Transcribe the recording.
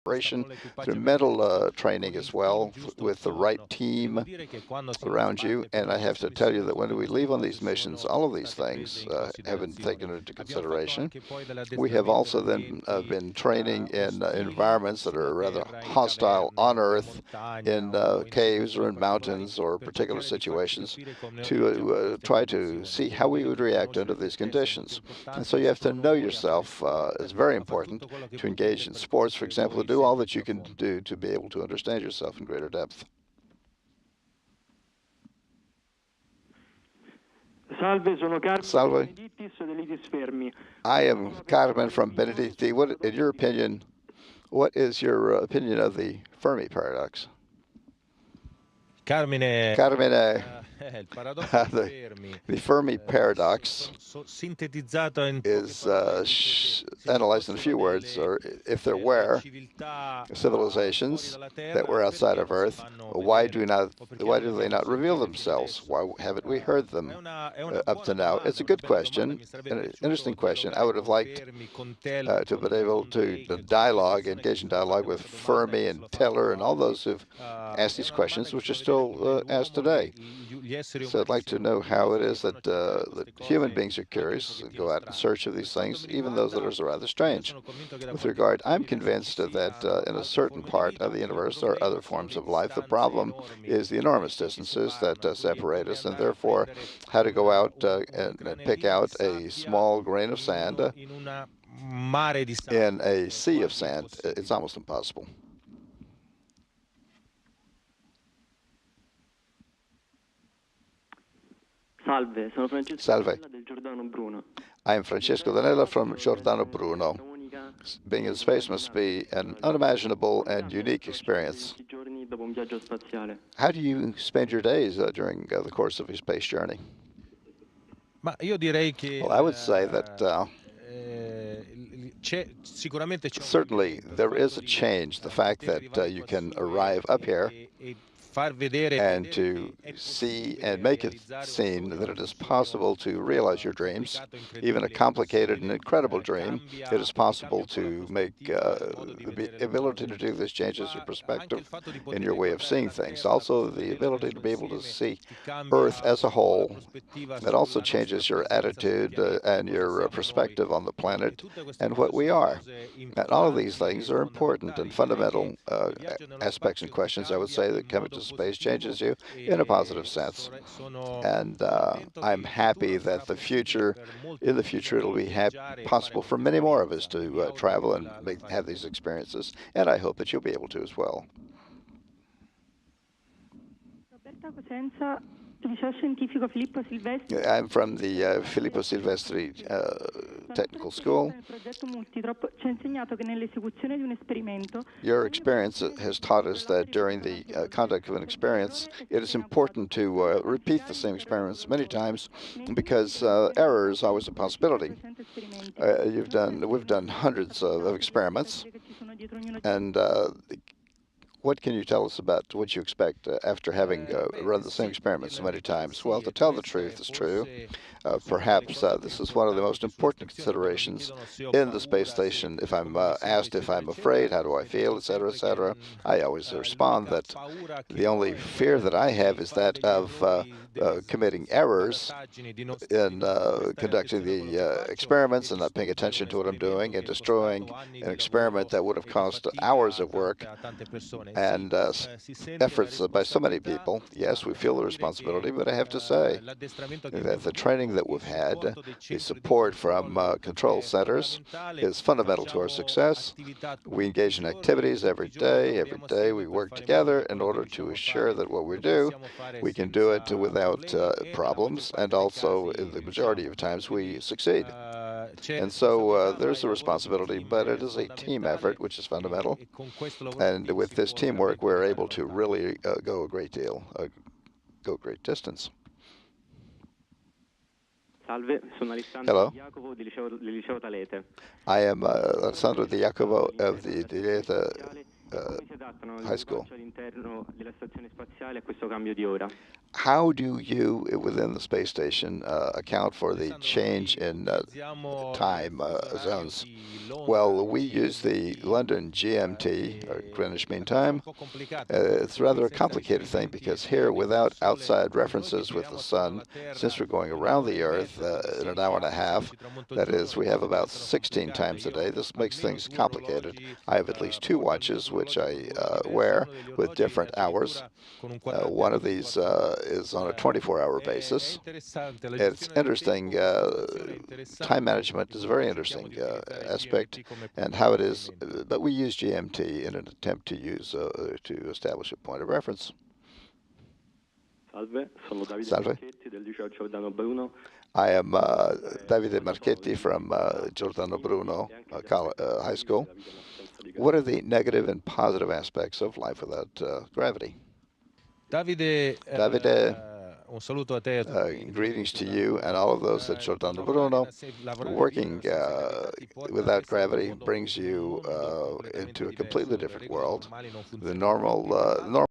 preparation, through mental training as well, with the right team around you. And I have to tell you that when we leave on these missions, all of these things have been taken into consideration. We have also then been training in environments that are rather hostile on Earth, in caves or in mountains or particular situations, to try to see how we would react under these conditions. And so you have to know yourself. It's very important to engage in sports, for example, to do all that you can do to be able to understand yourself in greater depth. Salve. I am Carmen from Beneditti. What, in your opinion, what is your opinion of the Fermi paradox? Carmine, Carmine, il paradosso di Fermi, the Fermi paradox sintetizzato in is analyzed in a few words, or if there were civilizations that were outside of Earth, why do they not reveal themselves? Why haven't we heard them up to now? It's a good question, an interesting question. I would have liked to have been able to engage in dialogue with Fermi and Teller and all those who've asked these questions, which are still asked today. So I'd like to know how it is that human beings are curious and go out in search of these things, even those that are rather strange. With regard, I'm convinced that in a certain part of the universe there are other forms of life. The problem is the enormous distances that separate us, and therefore how to go out and pick out a small grain of sand in a sea of sand. It's almost impossible. Salve. I am Francesco Danella from Giordano Bruno. Being in space must be an unimaginable and unique experience. How do you spend your days during the course of your space journey? Well, I would say that certainly there is a change. The fact that you can arrive up here and to see and make it seen that it is possible to realize your dreams, even a complicated and incredible dream. It is possible to make the ability to do this changes your perspective and your way of seeing things. Also, the ability to be able to see Earth as a whole. That also changes your attitude and your perspective on the planet and what we are. And all of these things are important and fundamental aspects and questions, I would say, that come into space changes you in a positive sense. And I'm happy that in the future, it'll be possible for many more of us to travel and have these experiences. And I hope that you'll be able to as well. I'm from the Filippo Silvestri Technical School. Your experience has taught us that during the conduct of an experience, it is important to repeat the same experiments many times because error is always a possibility. We've done hundreds of experiments, and what can you tell us about what you expect after having run the same experiment so many times? Well, to tell the truth, it's true. Perhaps this is one of the most important considerations in the space station. If I'm asked if I'm afraid, how do I feel, etc., I always respond that the only fear that I have is that of committing errors in conducting the experiments and not paying attention to what I'm doing and destroying an experiment that would have cost hours of work and efforts by so many people. Yes, we feel the responsibility, but I have to say that the training that we've had, the support from control centers, is fundamental to our success. We engage in activities every day. Every day we work together in order to assure that what we do, we can do it without problems, and also in the majority of times we succeed. And so there's a responsibility, but it is a team effort, which is fundamental. And with this teamwork, we're able to really go a great distance. Hello. I am Alessandro Di Jacopo of the Di Lieta high school. How do you, within the space station, account for the change in time zones? Well, we use the London GMT, or Greenwich Mean Time. It's rather a complicated thing because here, without outside references with the sun, since we're going around the Earth in an hour and a half, that is, we have about 16 times a day. This makes things complicated. I have at least 2 watches which I wear with different hours. One of these is on a 24-hour basis. It's interesting. Time management is a very interesting aspect, and how it is. But we use GMT in an attempt to use to establish a point of reference. Salve, sono Davide Salve. Marchetti del liceo Giordano Bruno. I am Davide Marchetti from Giordano Bruno High School. What are the negative and positive aspects of life without gravity? Davide, un saluto a te. Greetings to you and all of those at Giordano Bruno. Working without gravity brings you into a completely different world. The normal